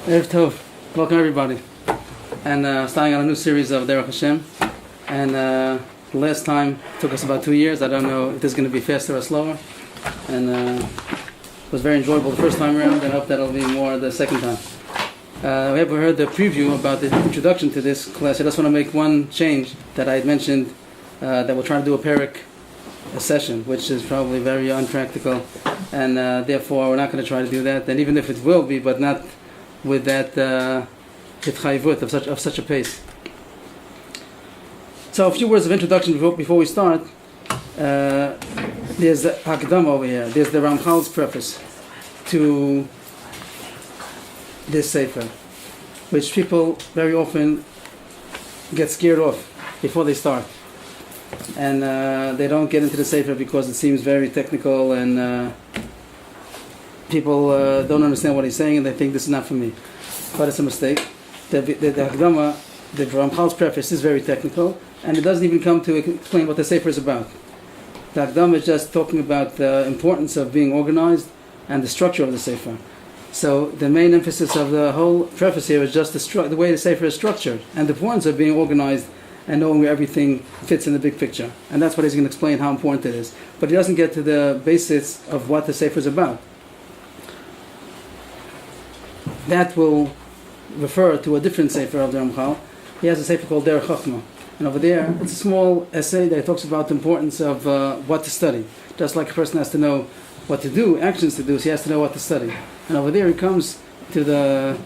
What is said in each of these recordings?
Erev Tov. Welcome everybody. And starting on a new series of Derech Hashem. And the last time took us about 2 years. I don't know if this is going to be faster or slower. And it was very enjoyable the first time around, and I hope that'll be more the second time. We have heard the preview about the introduction to this class. I just want to make one change that I had mentioned, that we'll try to do a session, which is probably very unpractical, and therefore we're not going to try to do that. And even if it will be, but not with that hitchayvut of such a pace. So a few words of introduction before we start. There's the Hakdama over here. There's the Ramchal's preface to this sefer, which people very often get scared off before they start, and they don't get into the sefer because it seems very technical, and people don't understand what he's saying, and they think this is not for me. But it's a mistake. The Hakdama, the Ramchal's preface, is very technical, and it doesn't even come to explain what the sefer is about. The Hakdama is just talking about the importance of being organized and the structure of the sefer. So the main emphasis of the whole preface here is just the way the sefer is structured, and the importance of being organized and knowing where everything fits in the big picture. And that's what he's going to explain, how important it is. But he doesn't get to the basics of what the sefer is about. That will refer to a different sefer of the Ramchal. He has a sefer called Derech Hashem, and over there it's a small essay that talks about the importance of what to study. Just like a person has to know what to do, actions to do, so he has to know what to study. And over there he comes to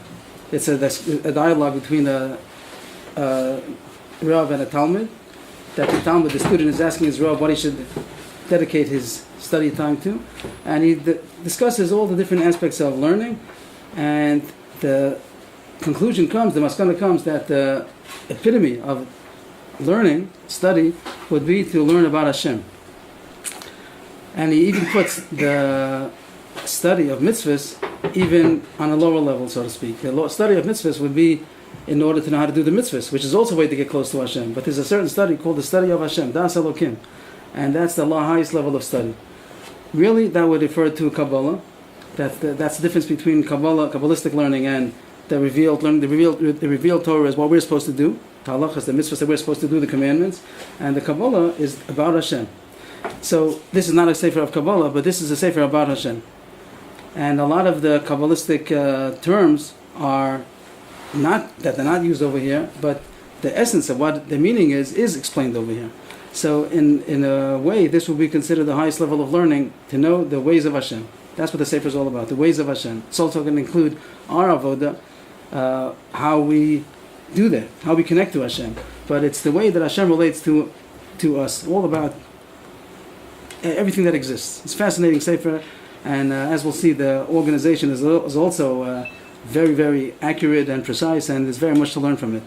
it's a dialogue between a Rav and a Talmud, that the Talmud, the student, is asking his Rav what he should dedicate his study time to, and he discusses all the different aspects of learning, and the conclusion comes, the maskana comes, that the epitome of learning, study, would be to learn about Hashem. And he even puts the study of mitzvahs even on a lower level, so to speak. The study of mitzvahs would be in order to know how to do the mitzvahs, which is also a way to get close to Hashem. But there's a certain study called the study of Hashem, Das Elokim, and that's the highest level of study. Really, that would refer to Kabbalah. That's the difference between Kabbalah, Kabbalistic learning, and the revealed learning. The revealed Torah is what we're supposed to do. Halach is the mitzvahs that we're supposed to do, the commandments, and the Kabbalah is about Hashem. So this is not a sefer of Kabbalah, but this is a sefer about Hashem. And a lot of the Kabbalistic terms are they're not used over here, but the essence of what the meaning is explained over here. So in a way, this will be considered the highest level of learning, to know the ways of Hashem. That's what the sefer is all about, the ways of Hashem. It's also going to include our avoda, how we do that, how we connect to Hashem. But it's the way that Hashem relates to us, all about everything that exists. It's a fascinating sefer, and as we'll see, the organization is also very, very accurate and precise, and there's very much to learn from it.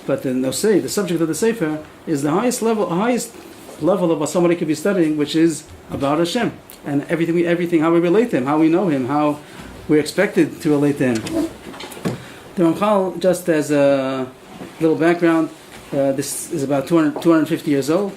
But the subject of the sefer is the highest level of what somebody could be studying, which is about Hashem, and everything, how we relate to Him, how we know Him, how we're expected to relate to Him. The Ramchal, just as a little background, this is about 250 years old,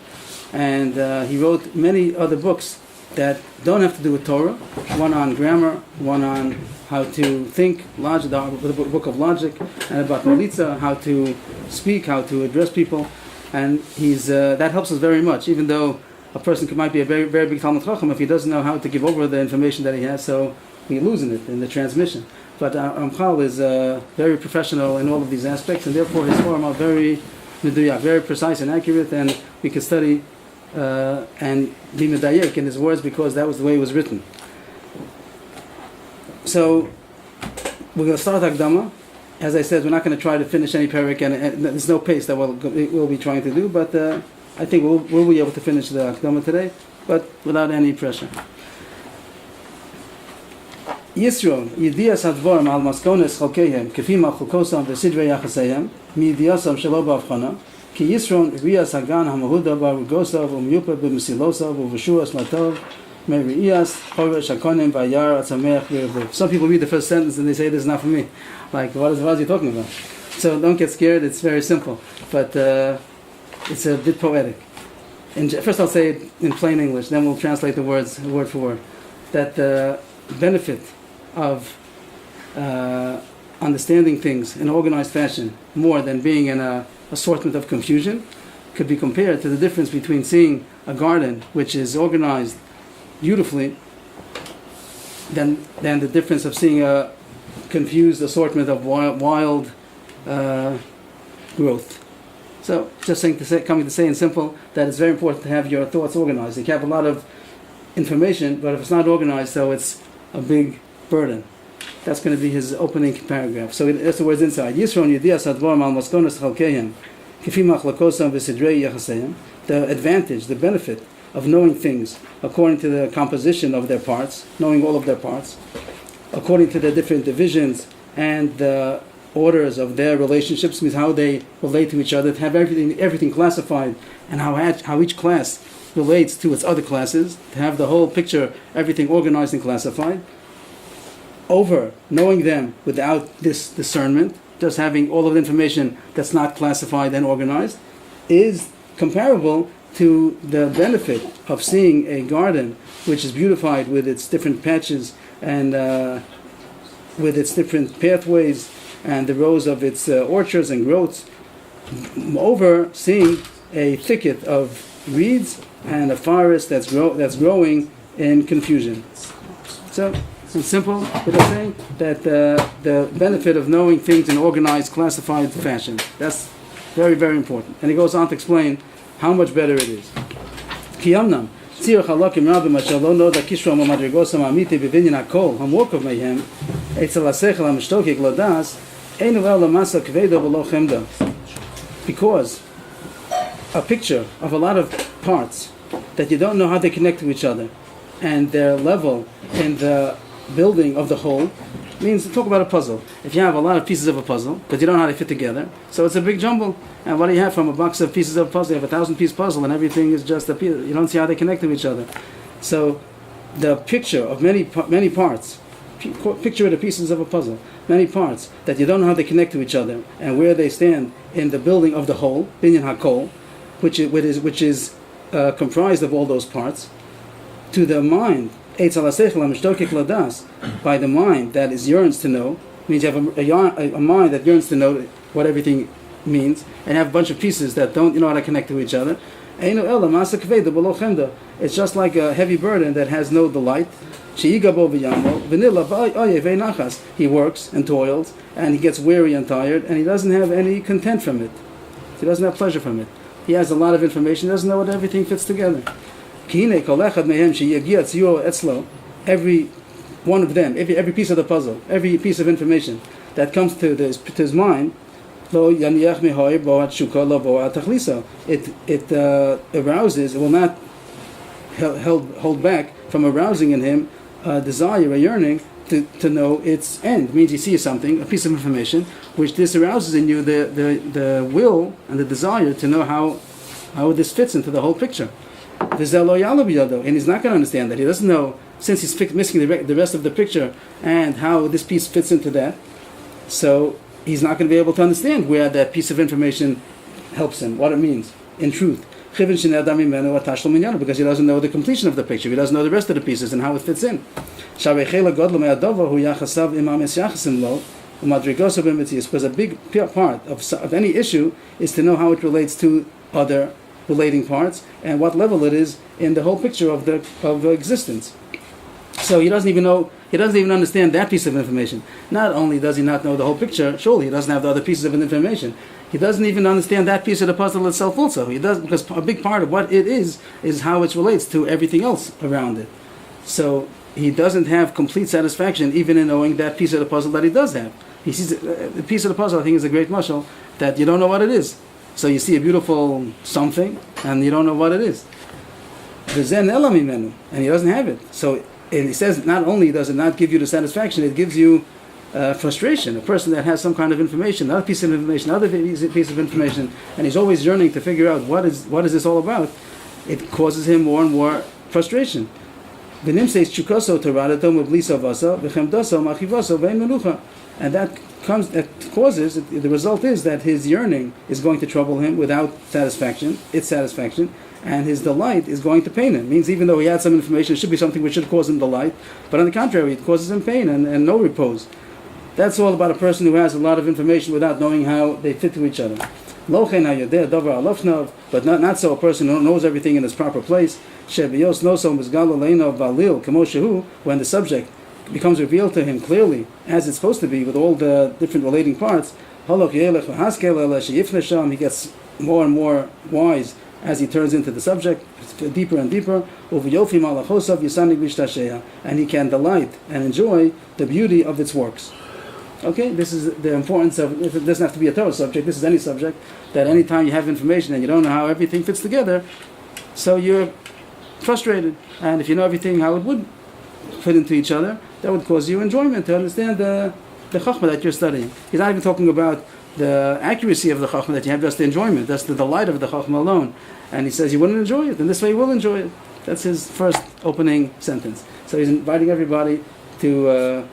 and he wrote many other books that don't have to do with Torah, one on grammar, one on how to think, logic, the book of logic, and about Melitza, how to speak, how to address people, and that helps us very much, even though a person might be a very, very big Talmud Chacham, if he doesn't know how to give over the information that he has, so he's losing it in the transmission. But Ramchal is very professional in all of these aspects, and therefore his form are very meduyak, very precise and accurate, and we can study and be medayek in his words because that was the way it was written. So we're going to start Hakdama. As I said, we're not going to try to finish any parak, and there's no pace that we'll be trying to do, but I think we'll be able to finish the Hakdama today, but without any pressure. Yisro, Yidiyas Hadvorim al Maskones Chalkeihem, Kefim Achukosam Vesidrei Yachaseihem, Mi Yidiyasam Shelo B'Avchana, Ki Yisron Riyas Hagan Hamahuda Barugosav Umyupa B'Mesilosav Uveshuas Matov Me'Riyas Choresh Hakonim Vayar Atzameach V'Revuv. Some people read the first sentence and they say this is not for me. Like, what is he talking about? So don't get scared, it's very simple. But it's a bit poetic. First I'll say it in plain English, then we'll translate the words word for word. That the benefit of understanding things in an organized fashion more than being in an assortment of confusion could be compared to the difference between seeing a garden which is organized beautifully than the difference of seeing a confused assortment of wild growth. So, just coming to say in simple that it's very important to have your thoughts organized. You can have a lot of information, but if it's not organized, so it's a big burden. That's going to be his opening paragraph. So that's the words inside. The advantage, the benefit of knowing things according to the composition of their parts, knowing all of their parts, according to the different divisions and the orders of their relationships, means how they relate to each other, to have everything classified, and how each class relates to its other classes, to have the whole picture, everything organized and classified. Over knowing them without this discernment, just having all of the information that's not classified and organized, is comparable to the benefit of seeing a garden which is beautified with its different patches and with its different pathways and the rows of its orchards and growths, over seeing a thicket of reeds and a forest that's growing in confusion. So, it's simple, but I'm saying that the benefit of knowing things in organized, classified fashion, that's very, very important. And he goes on to explain how much better it is. Kiyamnam, tzir chalakim rabim asher lo noda kishrom hamadrigos hamamiti b'vinyan hakol hamorkov mehem etzel hasechel hamshtokik lodas einu el lamasa kvedo v'lo chemda. Because a picture of a lot of parts that you don't know how they connect to each other and their level in the building of the whole means, to talk about a puzzle. If you have a lot of pieces of a puzzle, but you don't know how they fit together, so it's a big jumble. And what do you have from a box of pieces of a puzzle? You have a 1,000-piece puzzle, and everything is just a piece. You don't see how they connect to each other. So, the picture of many parts, picture the pieces of a puzzle, many parts that you don't know how they connect to each other and where they stand in the building of the whole, binyan hakol, which is comprised of all those parts, to the mind. By the mind that yearns to know, means you have a mind that yearns to know what everything means, and have a bunch of pieces that don't know how to connect to each other. It's just like a heavy burden that has no delight. He works and toils, and he gets weary and tired, and he doesn't have any content from it. He doesn't have pleasure from it. He has a lot of information, doesn't know what everything fits together. Every one of them, every piece of the puzzle, every piece of information that comes to his mind, it arouses, it will not hold back from arousing in him a desire, a yearning to know its end. It means you see something, a piece of information, which this arouses in you the will and the desire to know how this fits into the whole picture. And he's not going to understand that. He doesn't know, since he's missing the rest of the picture and how this piece fits into that, so he's not going to be able to understand where that piece of information helps him, what it means in truth. Because he doesn't know the completion of the picture, he doesn't know the rest of the pieces and how it fits in. Because a big part of any issue is to know how it relates to other relating parts and what level it is in the whole picture of existence. So he doesn't even understand that piece of information. Not only does he not know the whole picture, surely he doesn't have the other pieces of information. He doesn't even understand that piece of the puzzle itself also. He does, because a big part of what it is how it relates to everything else around it. So he doesn't have complete satisfaction even in knowing that piece of the puzzle that he does have. He sees the piece of the puzzle, I think, is a great mashal, that you don't know what it is. So you see a beautiful something, and you don't know what it is. And he doesn't have it. So and he says, not only does it not give you the satisfaction, it gives you frustration. A person that has some kind of information, another piece of information, another piece of information, and he's always yearning to figure out what is this all about, it causes him more and more frustration. And that causes, the result is that his yearning is going to trouble him without satisfaction, and his delight is going to pain him. It means even though he had some information, it should be something which should cause him delight, but on the contrary, it causes him pain and no repose. That's all about a person who has a lot of information without knowing how they fit to each other. But not so a person who knows everything in its proper place. When the subject becomes revealed to him clearly, as it's supposed to be, with all the different relating parts, he gets more and more wise as he turns into the subject, deeper and deeper, and he can delight and enjoy the beauty of its works. Okay, this is the importance of, it doesn't have to be a Torah subject, this is any subject, that any time you have information and you don't know how everything fits together, so you're frustrated. And if you know everything, how it would fit into each other, that would cause you enjoyment to understand the Chachma that you're studying. He's not even talking about the accuracy of the Chachma that you have, just the enjoyment, that's the delight of the Chachma alone. And he says you wouldn't enjoy it, and this way you will enjoy it. That's his first opening sentence. So he's inviting everybody to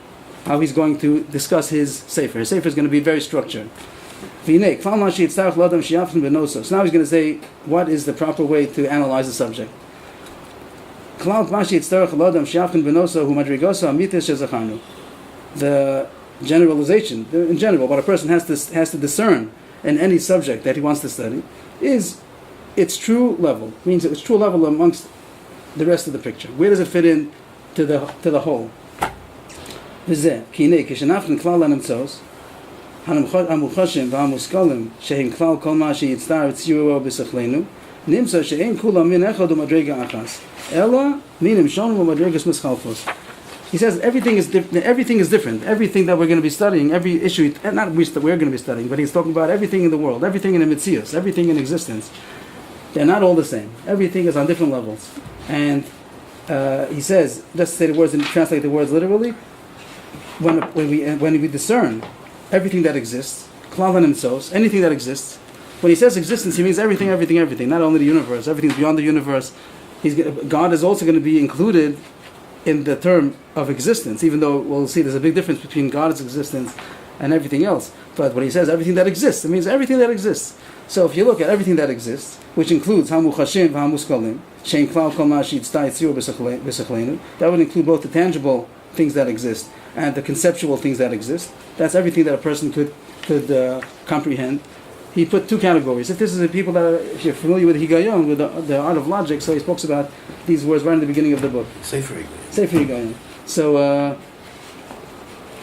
how he's going to discuss his Sefer. His Sefer is going to be very structured. So now he's going to say what is the proper way to analyze the subject. The generalization, in general, what a person has to discern in any subject that he wants to study is its true level. Means its true level amongst the rest of the picture. Where does it fit in to the whole? He says everything is different. Everything that we're going to be studying, every issue, not that we're going to be studying, but he's talking about everything in the world, everything in the Metzius, everything in existence. They're not all the same. Everything is on different levels. And he says, just to say the words and translate the words literally, when we discern everything that exists, anything that exists, when he says existence, he means everything, not only the universe, everything's beyond the universe. God is also going to be included in the term of existence, even though we'll see there's a big difference between God's existence and everything else. But when he says everything that exists, it means everything that exists. So if you look at everything that exists, which includes Hamuchashim v'Hamuskalim, Shein Klal Kol Ma Sheyitzta Yitzir B'Sechlenu, that would include both the tangible things that exist and the conceptual things that exist. That's everything that a person could comprehend. He put two categories. If this is the people if you're familiar with Higayon, with the art of logic, so he speaks about these words right in the beginning of the book. Sefer Higayon. So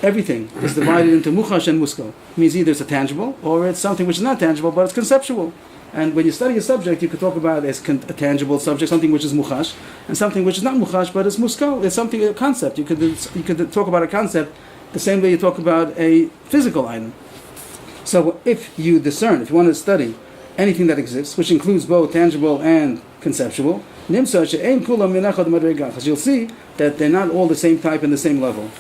everything is divided into Muchash and Muskal. It means either it's a tangible or it's something which is not tangible, but it's conceptual. And when you study a subject, you could talk about it as a tangible subject, something which is Muchash, and something which is not Muchash, but it's Muskal. It's something, a concept. You could talk about a concept the same way you talk about a physical item. So if you discern, if you want to study anything that exists, which includes both tangible and conceptual, you'll see that they're not all the same type and the same level.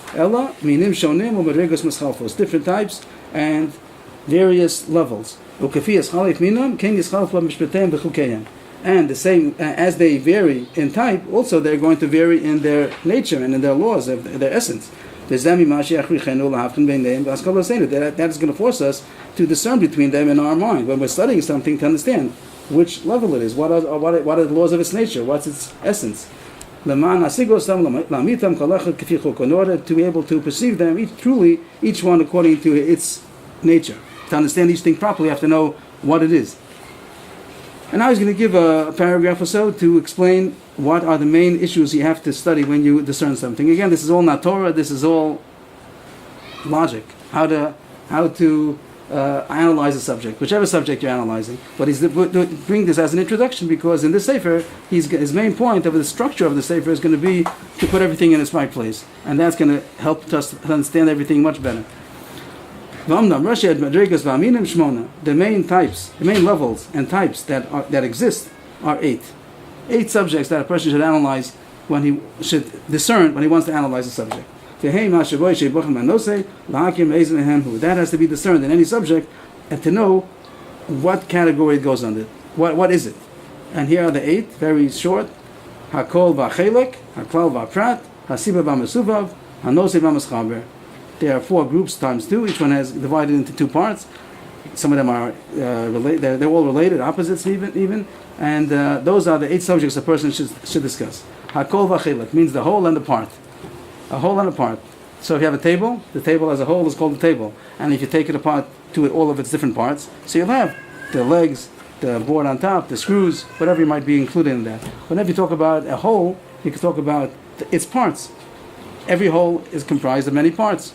Different types and various levels. And the same, as they vary in type, also they're going to vary in their nature and in their laws, their essence. That is going to force us to discern between them in our mind when we're studying something, to understand which level it is, what are the laws of its nature, what's its essence. In order to be able to perceive them each one according to its nature. To understand each thing properly, you have to know what it is. And now he's going to give a paragraph or so to explain what are the main issues you have to study when you discern something. Again, this is all not Torah, this is all logic. How to analyze a subject, whichever subject you're analyzing. But he's bring this as an introduction because in this Sefer, his main point of the structure of the Sefer is going to be to put everything in its right place. And that's going to help us to understand everything much better. The main types, the main levels and types that exist are 8. 8 subjects that a person should analyze when he should discern when he wants to analyze a subject. That has to be discerned in any subject and to know what category it goes under. What is it? And here are the 8, very short. Hakol v'chelek, haklal v'prat, hasiba v'mesuvav, hanose v'maschaber. There are 4 groups times 2. Each one has divided into 2 parts. Some of them are related. They're all related, opposites even. And those are the 8 subjects a person should discuss. Hakol v'chelek means the whole and the part. A whole and a part. So if you have a table, the table as a whole is called a table. And if you take it apart to all of its different parts, so you'll have the legs, the board on top, the screws, whatever might be included in that. Whenever you talk about a whole, you can talk about its parts. Every whole is comprised of many parts.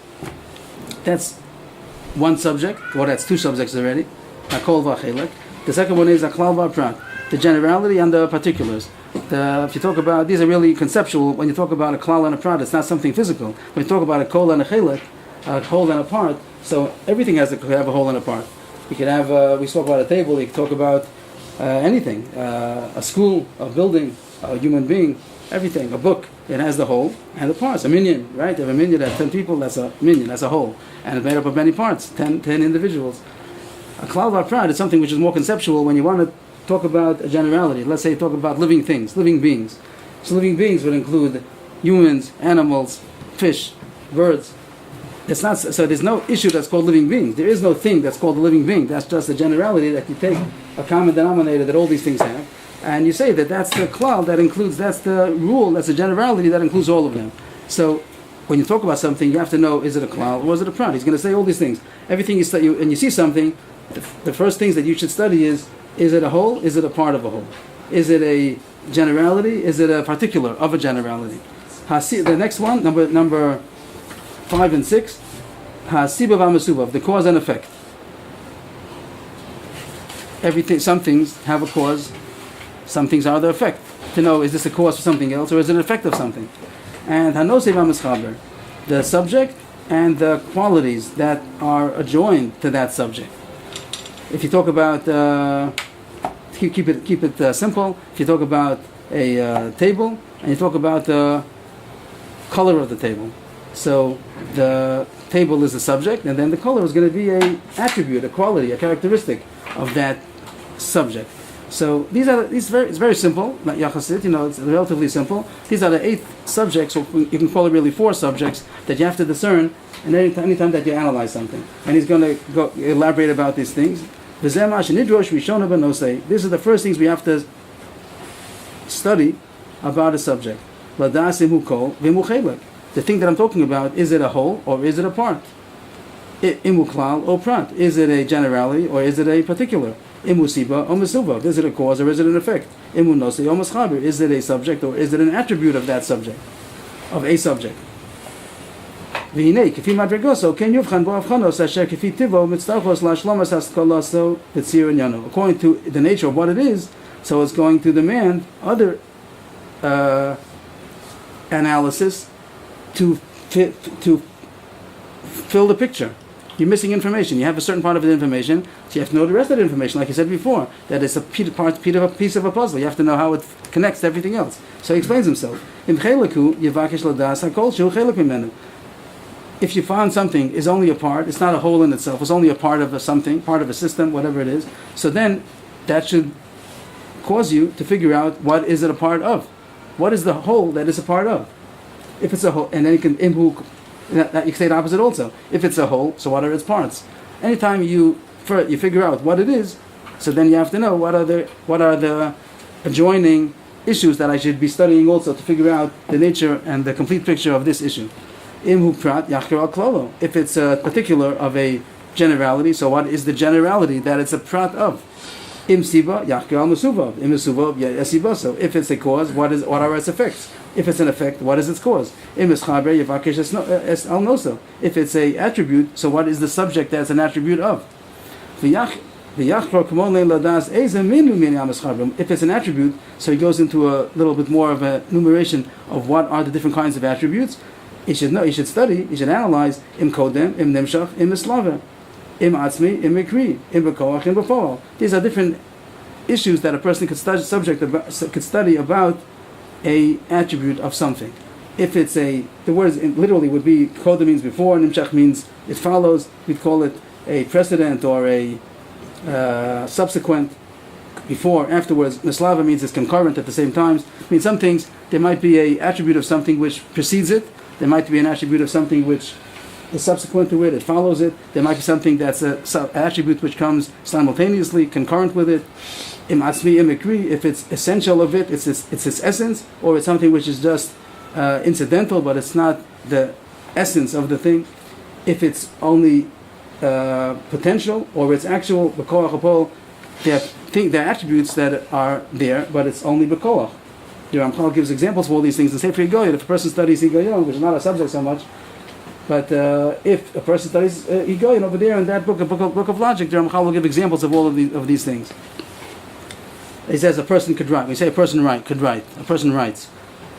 That's one subject, or that's two subjects already. Hakol v'achelek. The second one is aklal v'aprat, the generality and the particulars. If you talk about, these are really conceptual. When you talk about a klal and a prat, it's not something physical. When you talk about a kol and a chelek, a whole and a part, so everything has to have a whole and a part. You could have, we spoke about a table, you could talk about anything, a school, a building, a human being, everything, a book. It has the whole and the parts. A minyan, right? You have a minyan that has 10 people, that's a minyan, that's a whole. And it's made up of many parts, 10 individuals. A klal v'aprat is something which is more conceptual when you want to talk about a generality. Let's say you talk about living things, living beings. So living beings would include humans, animals, fish, birds. It's not so. There's no issue that's called living beings. There is no thing that's called a living being. That's just a generality that you take a common denominator that all these things have, and you say that that's the klal that includes. That's the rule. That's a generality that includes all of them. So when you talk about something, you have to know: is it a klal or is it a prat? He's going to say all these things. Everything you study, and you see something. The first things that you should study is it a whole? Is it a part of a whole? Is it a generality? Is it a particular of a generality? The next one, number 5 and 6, hasibav hamasubav, the cause and effect. Everything, some things have a cause, some things are the effect. To know, is this a cause for something else or is it an effect of something? And hanosev hamischaber, the subject and the qualities that are adjoined to that subject. If you talk about, keep it simple. If you talk about a table and you talk about the color of the table, so the table is the subject, and then the color is going to be an attribute, a quality, a characteristic of that subject. So it's very simple, not yachasit. It's relatively simple. These are the 8 subjects, or you can call it really 4 subjects that you have to discern. And anytime that you analyze something, and he's going to go elaborate about these things. These are the first things we have to study about a subject. The thing that I'm talking about, is it a whole or is it a part? Imuklal or prat. Is it a generality or is it a particular? Imusiba or masuba. Is it a cause or is it an effect? Imunose or maschaber. Is it a subject or is it an attribute of that subject, of a subject? According to the nature of what it is, so it's going to demand other analysis to fill the picture. You're missing information. You have a certain part of the information, so you have to know the rest of the information. Like I said before, that it's a piece of a puzzle. You have to know how it connects to everything else. So he explains himself. If you found something is only a part, it's not a whole in itself, it's only a part of something, part of a system, whatever it is, so then that should cause you to figure out what is it a part of. What is the whole that is a part of? If it's a whole, and then you can you can say the opposite also. If it's a whole, so what are its parts? Anytime you figure out what it is, so then you have to know what are the adjoining issues that I should be studying also to figure out the nature and the complete picture of this issue. If it's a particular of a generality, so what is the generality that it's a prat of? So if it's a cause, what are its effects? If it's an effect, what is its cause? If it's a attribute, so what is the subject that's an attribute of? If it's an attribute, so he goes into a little bit more of a enumeration of what are the different kinds of attributes. He should know, he should study, he should analyze im kodem, im nimshach, im mislava, im atzmi, im mikri, im bekoach, im befal. These are different issues that a person could study about a attribute of something. If it's the words literally would be kodem means before, nimshach means it follows. We'd call it a precedent or a subsequent. Before, afterwards. Mislava means it's concurrent at the same time. I mean, some things there might be a attribute of something which precedes it. There might be an attribute of something which is subsequent to it, it follows it. There might be something that's an attribute which comes simultaneously, concurrent with it. Im atzmi im ikri, if it's essential of it, it's its essence, or it's something which is just incidental, but it's not the essence of the thing, if it's only potential, or it's actual b'koach hapol. There are attributes that are there, but it's only b'koach. The Ramchal gives examples of all these things. In Sefer Higoyin, if a person studies Higoyin, which is not a subject so much, but if a person studies Higoyin over there in that book of logic, the Ramchal will give examples of all of these things. He says a person could write. We say a person could write. A person writes.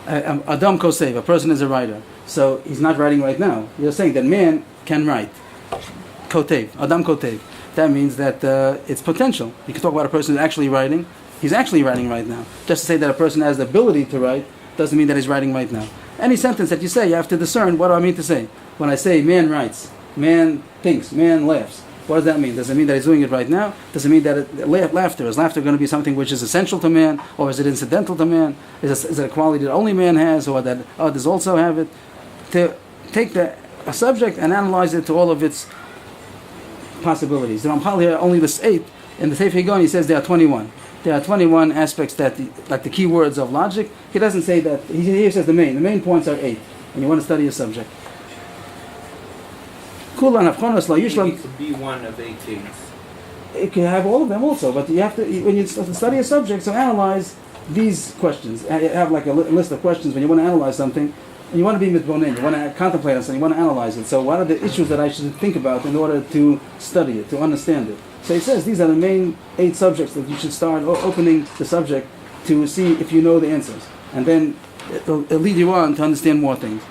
Adam kosev, a person is a writer. So he's not writing right now. You're saying that man can write. Kotev, Adam kotev. That means that it's potential. You can talk about a person who's actually writing. He's actually writing right now. Just to say that a person has the ability to write doesn't mean that he's writing right now. Any sentence that you say, you have to discern, what do I mean to say? When I say man writes, man thinks, man laughs, what does that mean? Does it mean that he's doing it right now? Does it mean that laughter is going to be something which is essential to man, or is it incidental to man? Is it a quality that only man has, or that others also have it? To take a subject and analyze it to all of its possibilities. The Ramchal here only lists 8. In the Sefer Higoyin he says there are 21. There are 21 aspects that, like the key words of logic. He doesn't say that. He says the main points are 8, and you want to study a subject. You need to be one of 8 things. It can have all of them also, but you have to, when you study a subject, so analyze these questions. You have like a list of questions when you want to analyze something, and you want to be mitbonen, you want to contemplate on something, you want to analyze it. So what are the issues that I should think about in order to study it, to understand it? So he says these are the main 8 subjects that you should start opening the subject to see if you know the answers. And then it'll lead you on to understand more things.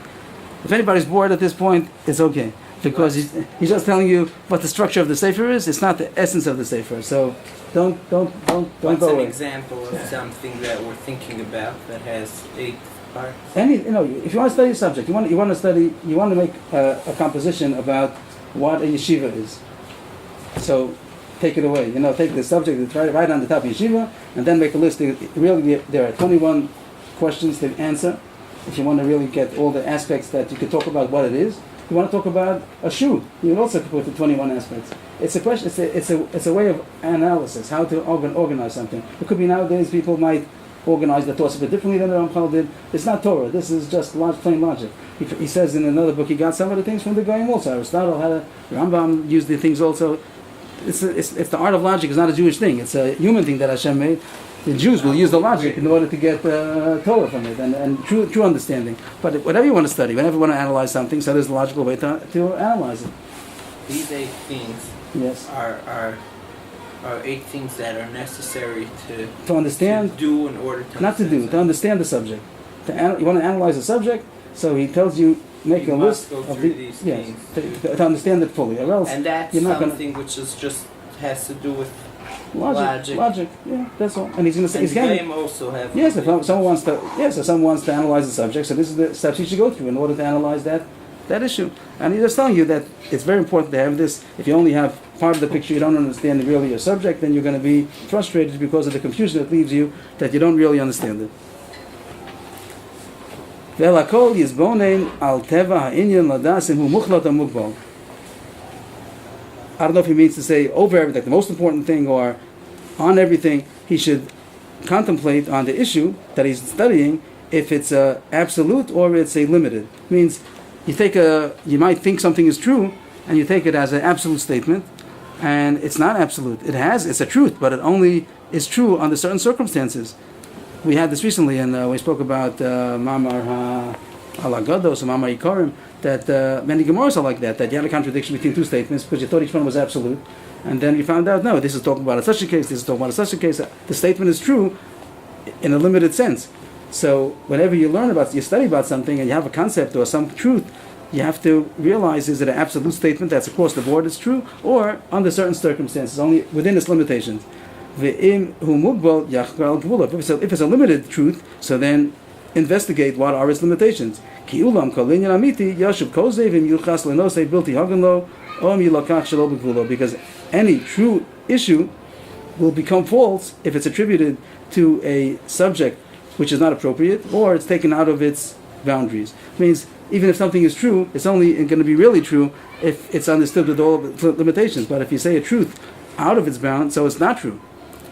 If anybody's bored at this point, it's okay. Because he's just telling you what the structure of the Sefer is. It's not the essence of the Sefer. So don't What's go away. What's an example of something that we're thinking about that has 8 parts? If you want to study a subject, you want to make a composition about what a yeshiva is. So take it away. Take the subject and try it right on the top of yeshiva, and then make a list. Really, there are 21 questions to answer. If you want to really get all the aspects that you could talk about what it is. You want to talk about a shoe, you would also put the 21 aspects. It's a question. It's a way of analysis, how to organize something. It could be nowadays people might organize the thoughts a bit differently than the Ramchal did. It's not Torah. This is just plain logic. He says in another book he got some of the things from the Goyim also. Aristotle had Rambam used the things also. It's the art of logic. It's not a Jewish thing. It's a human thing that Hashem made. The Jews will use the logic in order to get Torah from it and true understanding. But whatever you want to study, whenever you want to analyze something, so there's a logical way to analyze it. These 8 things yes. are 8 things that are necessary to understand, to do in order to not to do, to understand the subject. You want to analyze the subject, so he tells you make a list of these things to understand it fully. Or else and that's you're not something which is just has to do with logic. Yeah, that's all. And he's going to say, he's going to also have. Yes, if someone wants to analyze the subject, so this is the steps you should go through in order to analyze that issue. And he's just telling you that it's very important to have this. If you only have part of the picture, you don't understand really your subject, then you're going to be frustrated because of the confusion that leaves you, that you don't really understand it. Velakol yizbonein al teva ha'inyan ladasim hu muchlot ha'mugbal. I don't know if he means to say over everything, the most important thing, or on everything. He should contemplate on the issue that he's studying, if it's a absolute or it's a limited. It means you might think something is true, and you take it as an absolute statement, and it's not absolute. It's a truth, but it only is true under certain circumstances. We had this recently, and we spoke about Mamar Halagados and Mamar Ikarim, that many Gemaras are like that you had a contradiction between 2 statements because you thought each one was absolute, and then you found out, no, this is talking about such a case, this is talking about such a case. The statement is true in a limited sense. So whenever you study about something, and you have a concept or some truth, you have to realize, is it an absolute statement that's across the board is true, or under certain circumstances, only within its limitations. If it's a limited truth, so then investigate what are its limitations. Because any true issue will become false if it's attributed to a subject which is not appropriate, or it's taken out of its boundaries. It means even if something is true, it's only going to be really true if it's understood with all of its limitations. But if you say a truth out of its bounds, so it's not true.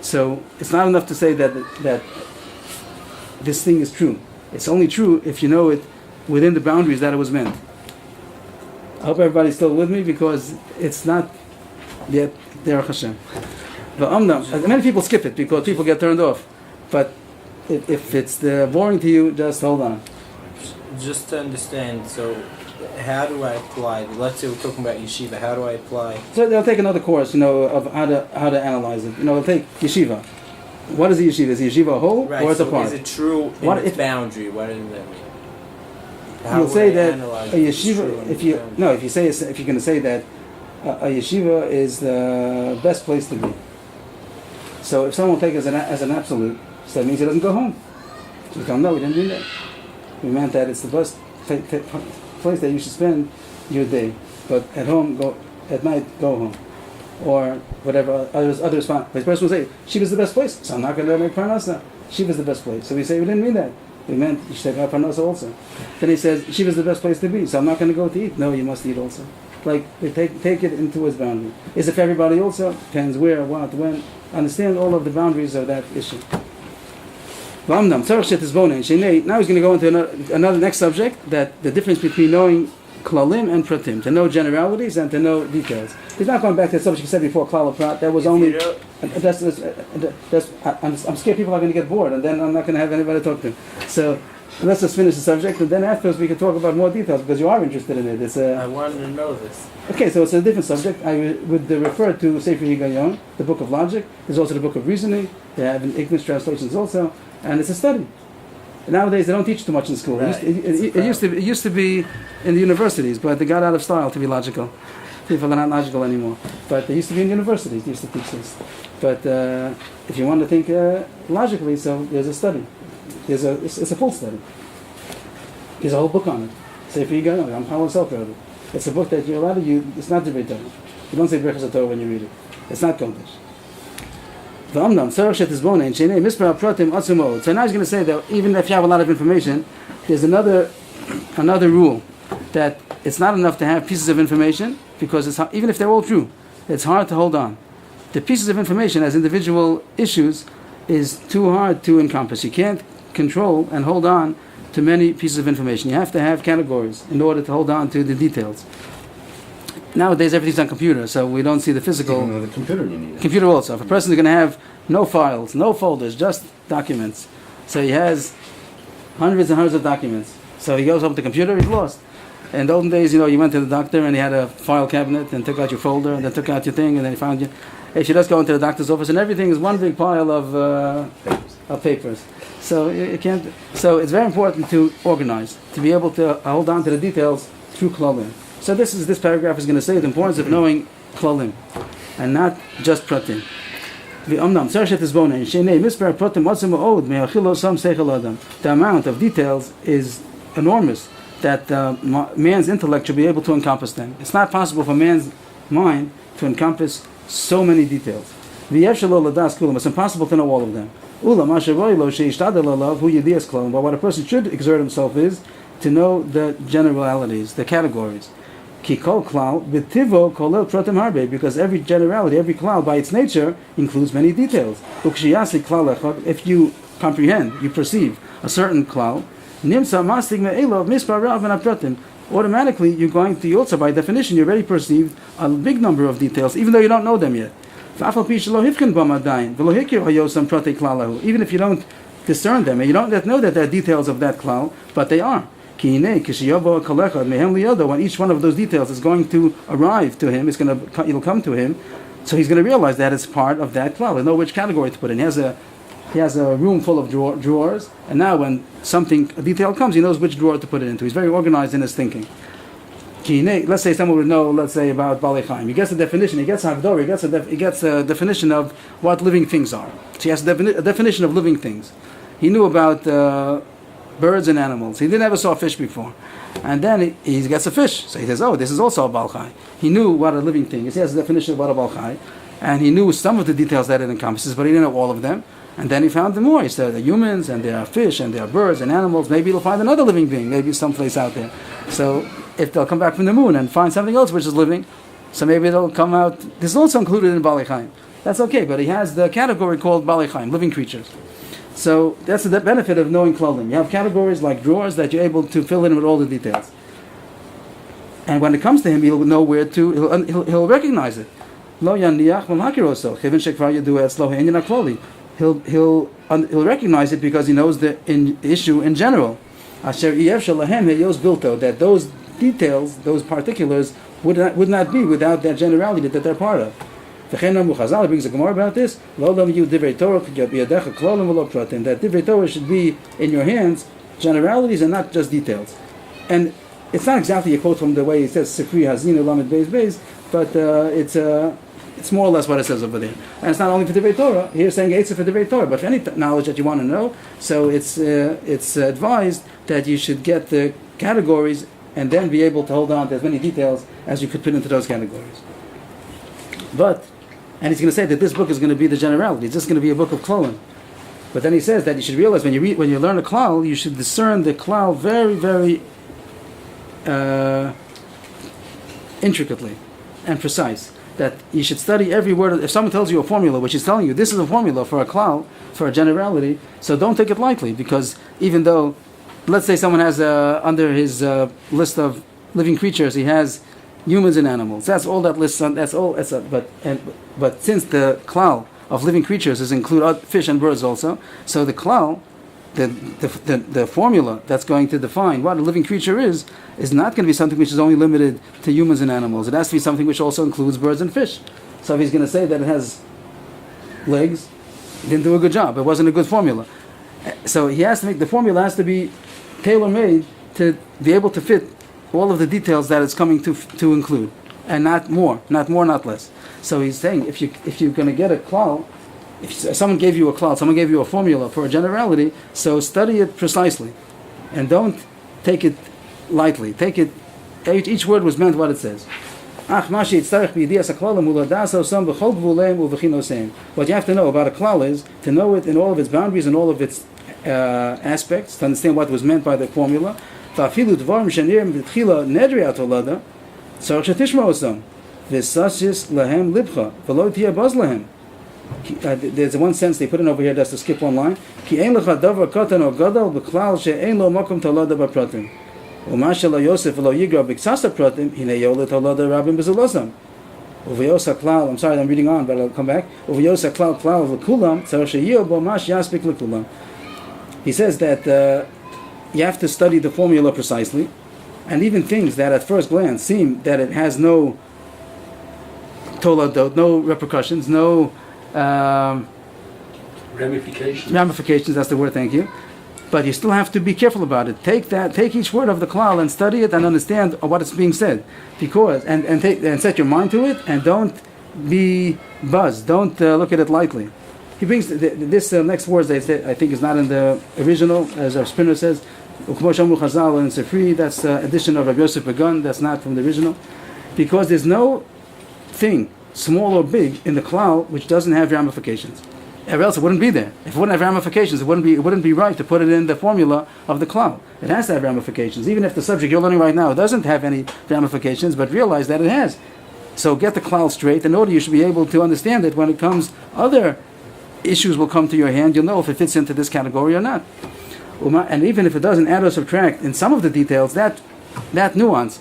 So it's not enough to say that this thing is true. It's only true if you know it within the boundaries that it was meant. I hope everybody's still with me because it's not yet Derech Hashem. But many people skip it because people get turned off. But if it's boring to you, just hold on. Just to understand, so how do I apply? Let's say we're talking about yeshiva. How do I apply? So they'll take another course, of how to analyze it. They'll take yeshiva. What is a yeshiva? Is a yeshiva a whole or it's a part? Is it true in its boundary? What does that mean? You'll say that a yeshiva. If you're going to say that a yeshiva is the best place to be. So if someone will take it as an absolute, so that means he doesn't go home. So we tell him, no, we didn't mean that. We meant that it's the best place that you should spend your day. But at home, at night, go home. Or whatever others find. But the person will say, Shiva's the best place, so I'm not going to make parnasa. Shiva's the best place. So we say, we didn't mean that. We meant you should take out parnasa also. Then he says, Shiva's the best place to be, so I'm not going to go to eat. No, you must eat also. Like, they take it into its boundary. Is it for everybody also? Depends where, what, when. Understand all of the boundaries of that issue. Now he's going to go into another next subject, that the difference between knowing klalim and pratim, to know generalities and to know details. He's not going back to the subject he said before, klal prat. That was only. I'm scared people are going to get bored, and then I'm not going to have anybody to talk to. So let's just finish the subject, and then afterwards we can talk about more details because you are interested in it. I wanted to know this. Okay, so it's a different subject. I would refer to Sefer Higayon, the book of logic. There's also the book of reasoning. They have English translations also, and it's a study. Nowadays they don't teach too much in school. Right. It used to be in the universities, but they got out of style to be logical. People are not logical anymore. But they used to be in universities. They used to teach this. But if you want to think logically, so there's a study. It's a full study. There's a whole book on it. Sefer Higayon. I'm Paul himself wrote it. It's a book that you're allowed to use. It's not the Torah. You don't say Preface when you read it. It's not Kodesh. So now he's going to say that even if you have a lot of information, there's another rule, that it's not enough to have pieces of information, because even if they're all true, it's hard to hold on. The pieces of information as individual issues is too hard to encompass. You can't control and hold on to many pieces of information. You have to have categories in order to hold on to the details. Nowadays everything's on computer, so we don't see the physical. Even though the computer you need it. Computer also. If a person is going to have no files, no folders, just documents, so he has hundreds and hundreds of documents. So he goes home to the computer, he's lost. In the olden days, you went to the doctor and he had a file cabinet and took out your folder and then took out your thing and then he found you. If you just go into the doctor's office and everything is one big pile of papers. So you can't. So it's very important to organize, to be able to hold on to the details through klalim. So this paragraph is going to say the importance of knowing klalim and not just pratim. The amount of details is enormous that man's intellect should be able to encompass them. It's not possible for man's mind to encompass so many details. It's impossible to know all of them. But what a person should exert himself is to know the generalities, the categories. Because every generality, every klal by its nature includes many details. If you comprehend, you perceive a certain klal, automatically you also by definition you already perceived a big number of details, even though you don't know them yet. Even if you don't discern them and you don't know that they're details of that klal, but they are. When each one of those details is going to arrive to him, it'll come to him, so he's going to realize that it's part of that klal. He'll know which category to put in. He has a room full of drawers, and now when a detail comes, he knows which drawer to put it into. He's very organized in his thinking. Let's say someone would know, about Balei Chaim. He gets a definition, he gets Hagdor, he gets a definition of what living things are. So he has a definition of living things. He knew about birds and animals. He never saw a fish before. And then he gets a fish. So he says, this is also a Balchai. He knew what a living thing is. He has a definition of what a Balchai. And he knew some of the details that it encompasses, but he didn't know all of them. And then he found them more. He said, there are humans, and there are fish, and there are birds and animals. Maybe he'll find another living being, maybe someplace out there. So if they'll come back from the moon and find something else which is living, so maybe they'll come out. This is also included in Balei Chaim. That's okay, but he has the category called Balei Chaim, living creatures. So that's the benefit of knowing klalim. You have categories like drawers that you're able to fill in with all the details. And when it comes to him, he'll know where to. He'll recognize it. Lo yaniach v'lakiroso chivin shekvar yadu etzlo heinyan hakloli. He'll recognize it because he knows the issue in general. Asher iyef shalahem heyos bilto, that those details, those particulars, would not be without that generality that they're part of. V'chein Amu Chazal brings a Gemara about this. Lo lam yu divrei Torah biyadecha klolim v'lo pratim. That divrei Torah should be in your hands, generalities and not just details. And it's not exactly a quote from the way he says Sifri Hazinu Lamed Beis Beis, but it's more or less what it says over there. And it's not only for divrei Torah. Here it's saying Eitzah for divrei Torah, but for any knowledge that you want to know. So it's advised that you should get the categories and then be able to hold on to as many details as you could put into those categories. And he's going to say that this book is going to be the generality. It's just going to be a book of klal. But then he says that you should realize when you learn a klal, you should discern the klal very, very intricately and precise. That you should study every word. If someone tells you a formula, which is telling you this is a formula for a klal, for a generality, so don't take it lightly, because even though, let's say someone has under his list of living creatures, he has humans and animals. That's all that list. That's all. But since the klal of living creatures is include fish and birds also, so the klal, the formula that's going to define what a living creature is not going to be something which is only limited to humans and animals. It has to be something which also includes birds and fish. So if he's going to say that it has legs, he didn't do a good job. It wasn't a good formula. So he has to make the formula has to be tailor-made to be able to fit all of the details that it's coming to include, and not more, not less. So he's saying if you're going to get a klal, if someone gave you a klal, someone gave you a formula for a generality, so study it precisely, and don't take it lightly. Take it. Each word was meant what it says. What you have to know about a klal is to know it in all of its boundaries and all of its aspects, to understand what was meant by the formula. There's one sense they put in over here just to skip one line. I'm sorry, I'm reading on, but I'll come back. He says that you have to study the formula precisely, and even things that at first glance seem that it has no toladot, no repercussions, no ramifications, that's the word, thank you. But you still have to be careful about it. Take each word of the klal and study it and understand what is being said, because and set your mind to it, and don't be buzzed. Don't look at it lightly. He brings this next words that I think is not in the original, as our Spinner says. That's addition of Rabbi Yosef Begun. That's not from the original, because there's no thing, small or big, in the klal which doesn't have ramifications. Or else it wouldn't be there. If it wouldn't have ramifications, it wouldn't be right to put it in the formula of the klal. It has to have ramifications, even if the subject you're learning right now doesn't have any ramifications. But realize that it has. So get the klal straight. In order, you should be able to understand it when it comes. Other issues will come to your hand. You'll know if it fits into this category or not. And even if it doesn't add or subtract in some of the details, that nuance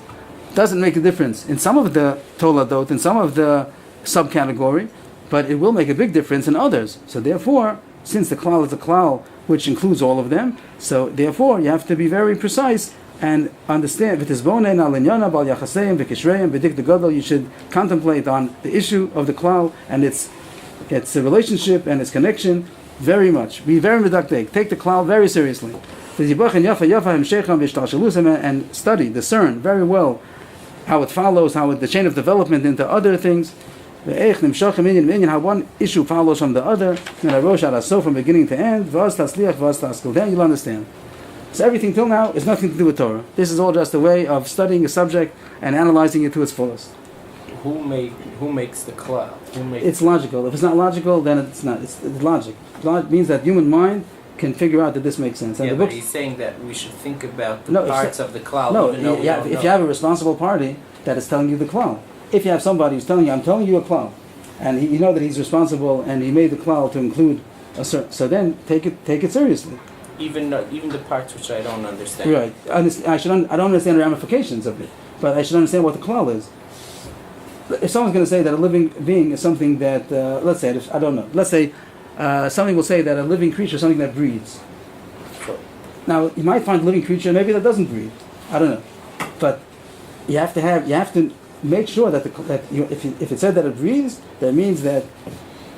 doesn't make a difference in some of the toladot, in some of the subcategory, but it will make a big difference in others. So therefore, since the klal is a klal which includes all of them, so therefore you have to be very precise and understand. You should contemplate on the issue of the klal and its relationship and its connection very much. Be very medactic. Take the klal very seriously. And study, discern very well how it follows, the chain of development into other things. How one issue follows from the other. From beginning to end. Then you'll understand. So everything till now is nothing to do with Torah. This is all just a way of studying a subject and analyzing it to its fullest. Who makes the klal? It's logical. If it's not logical, then it's not. It's logic. It means that human mind can figure out that this makes sense. And but he's saying that we should think about the parts of the klal. No, if you have a responsible party that is telling you the klal. If you have somebody who's telling you, I'm telling you a klal, and you know that he's responsible and he made the klal to include a certain, so then take it seriously. Even the parts which I don't understand. Right. I don't understand the ramifications of it. but I should understand what the klal is. If someone's going to say that a living being is something that, let's say, I don't know, let's say somebody will say that a living creature is something that breathes. Now, you might find a living creature maybe that doesn't breathe. I don't know. But you have to make sure that if it said that it breathes, that means that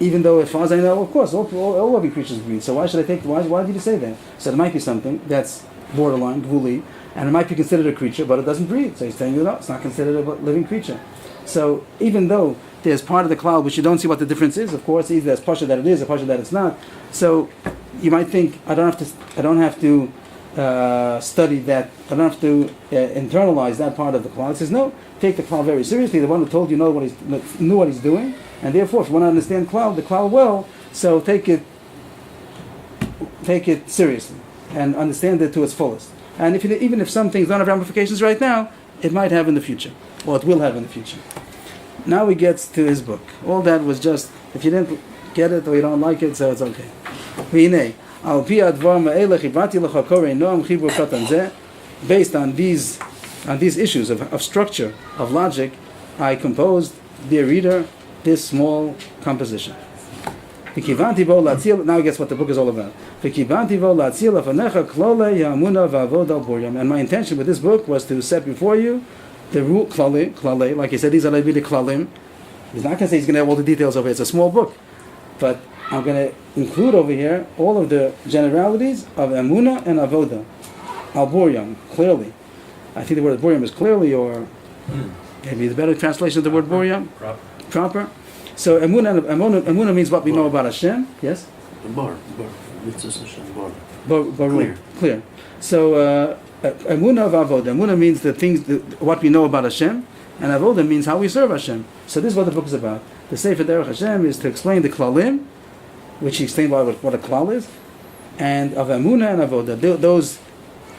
even though, as far as I know, of course, all living creatures breathe. So why did you say that? So it might be something that's borderline, gvuli, and it might be considered a creature, but it doesn't breathe. So he's telling you, no, it's not considered a living creature. So even though there's part of the cloud which you don't see what the difference is, of course, either there's pasha that it is or pasha that it's not. So you might think, I don't have to study that, I don't have to internalize that part of the cloud. It says, no, take the cloud very seriously. The one who told you knew what he's doing, and therefore, if you want to understand the cloud well, so take it seriously and understand it to its fullest. And even if some things don't have ramifications right now, it might have in the future, or it will have in the future. Now he gets to his book. All that was just, if you didn't get it or you don't like it, so it's okay. Based on these issues of structure, of logic, I composed, dear reader, this small composition. Now he gets what the book is all about. And my intention with this book was to set before you the rule, klale, like he said, these are the klalim. He's not going to say he's going to have all the details over here. It's a small book. But I'm going to include over here all of the generalities of Emunah and Avoda. Al-Buryam, clearly. I think the word Buryam is clearly, or maybe the better translation of the word Buryam. Proper. So Emunah means what we know about Hashem. Yes? Bar. Clear. So Emunah of Avoda. Emunah means the things, what we know about Hashem, and Avoda means how we serve Hashem. So this is what the book is about. The Sefer Derech Hashem is to explain the klalim, which he explained what a klal is, and of Emunah and Avoda, those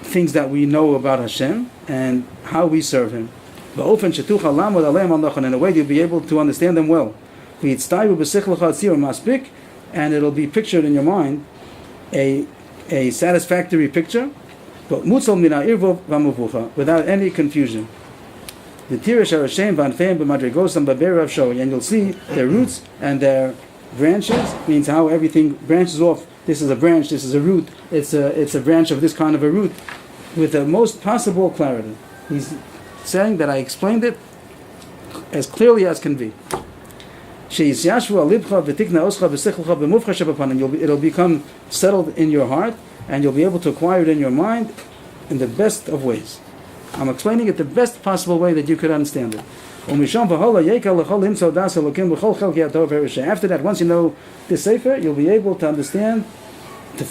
things that we know about Hashem and how we serve Him. In a way you'll be able to understand them well. And it'll be pictured in your mind a satisfactory picture, but without any confusion. And you'll see their roots and their branches, means how everything branches off. This is a branch, this is a root, it's a branch of this kind of a root, with the most possible clarity. He's saying that I explained it as clearly as can be. It'll become settled in your heart, and you'll be able to acquire it in your mind in the best of ways. I'm explaining it the best possible way that you could understand it. After that, once you know this Sefer, you'll be able to understand, to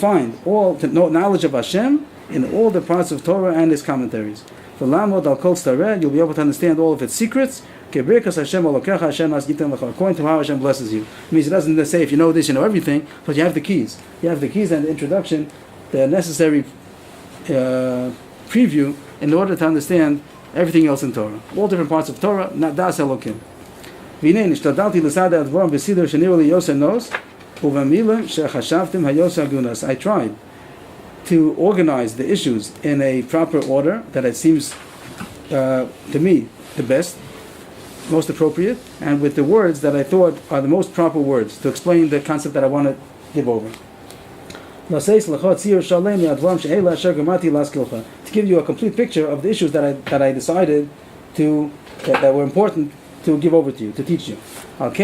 know knowledge of Hashem in all the parts of Torah and its commentaries. You'll be able to understand all of its secrets, according to how Hashem blesses you. It means it doesn't say if you know this, you know everything, but you have the keys. You have the keys and the introduction, the necessary preview in order to understand everything else in Torah. All different parts of Torah, not das Elokim. I tried to organize the issues in a proper order that it seems to me the best, most appropriate, and with the words that I thought are the most proper words to explain the concept that I want to give over. To give you a complete picture of the issues that I decided that were important to give over to you, to teach you. And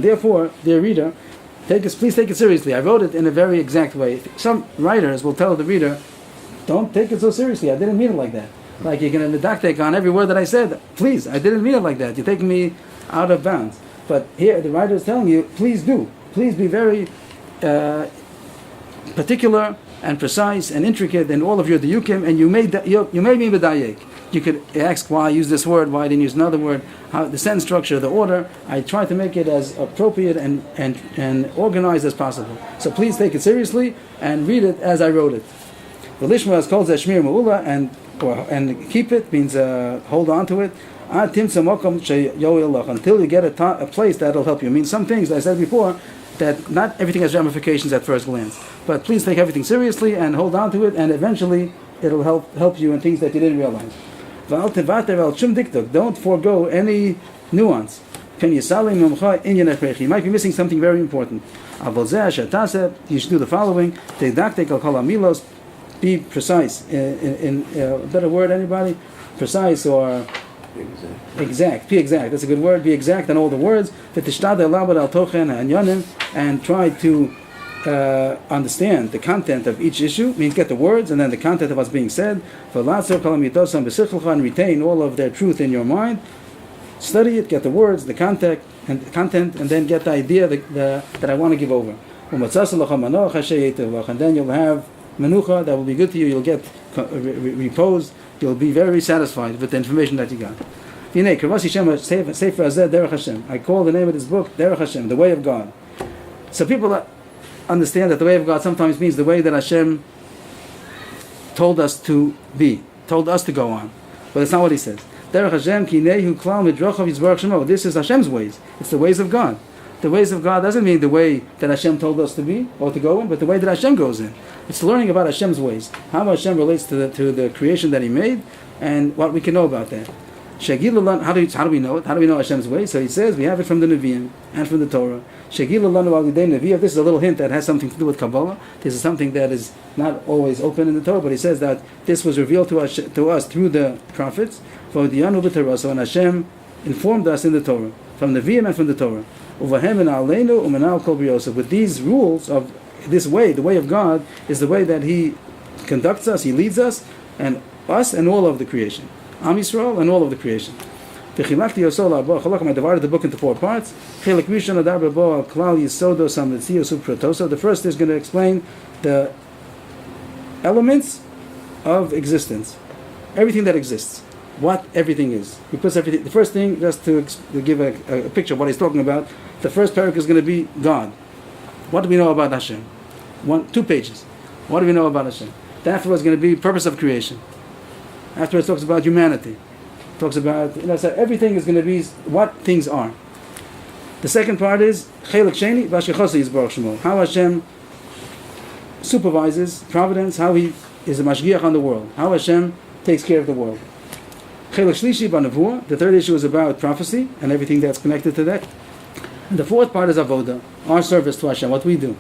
therefore, dear reader, please take it seriously. I wrote it in a very exact way. Some writers will tell the reader, don't take it so seriously. I didn't mean it like that. Like you're going to didactic on every word that I said. Please, I didn't mean it like that. You're taking me out of bounds. But here, the writer is telling you, please do. Please be very particular and precise and intricate in all of your diyukim, and you made me medayek. You could ask why I use this word, why I didn't use another word, how the sentence structure, the order. I try to make it as appropriate and organized as possible. So please take it seriously and read it as I wrote it. The lishma is called shmir me'ula, and keep it means hold on to it until you get a place that'll help you. I mean, some things, as I said before, that not everything has ramifications at first glance. But please take everything seriously and hold on to it, and eventually it'll help you in things that you didn't realize. Don't forego any nuance. You might be missing something very important. You should do the following. Be precise. In a better word, anybody? Precise or exact. Be exact. That's a good word. Be exact on all the words. And try to understand the content of each issue. Means get the words and then the content of what's being said. And retain all of their truth in your mind. Study it, get the words, the content, and then get the idea that I want to give over. And then you'll have menucha that will be good to you. You'll get reposed. You'll be very satisfied with the information that you got. I call the name of this book Derech Hashem, the way of God. So people understand that the way of God sometimes means the way that Hashem told us to be, told us to go on. But it's not what he says. Derech Hashem kinehu klal midrachav yizbarach shemo. This is Hashem's ways. It's the ways of God. The ways of God doesn't mean the way that Hashem told us to be or to go in, but the way that Hashem goes in. It's learning about Hashem's ways, how Hashem relates to the creation that He made, and what we can know about that. How do we know it? How do we know Hashem's ways? So He says we have it from the Nevi'im and from the Torah. This is a little hint that has something to do with Kabbalah. This is something that is not always open in the Torah, but He says that this was revealed to us through the prophets. So and Hashem informed us in the Torah, from the Nevi'im and from the Torah. With these rules of this way, the way of God is the way that He conducts us, He leads us, and all of the creation. Am Yisrael and all of the creation. I divided the book into 4 parts. The first is going to explain the elements of existence. Everything that exists. What everything is. He puts everything. The first thing, just to give a picture of what he's talking about, the first paragraph is going to be God. What do we know about Hashem? 2 pages. What do we know about Hashem? Then afterwards is going to be purpose of creation. Afterwards talks about humanity. Talks about, so everything is going to be what things are. The second part is Chelik Sheni Vashkechosi Yizbarach Shemo. How Hashem supervises providence, how He is a mashgiach on the world, how Hashem takes care of the world. Chelik Shlishi B'Nevuah. The third issue is about prophecy and everything that's connected to that. And the fourth part is Avodah, our service to Hashem, what we do.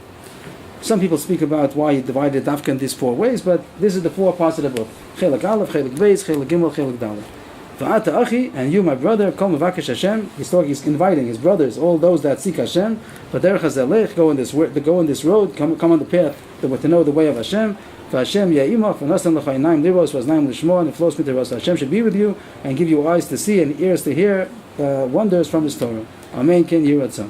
Some people speak about why He divided Dafka in these 4 ways, but this is the 4 parts of the book. Chelik Aleph, Chelik Beis, Chelik Gimel, Chelik Dalet. V'ata achi, and you, my brother, Kol Mevakesh Hashem. He's inviting his brothers, all those that seek Hashem. But Derech Hashem, go in this road, come on the path, to know the way of Hashem. V'Hashem Ya'imach, v'Nasam L'Chayinayim Livos, v'Znaim L'Shmo, and it flows with the Ros. Hashem should be with you and give you eyes to see and ears to hear wonders from His Torah. Amen. Ken Yiratzah.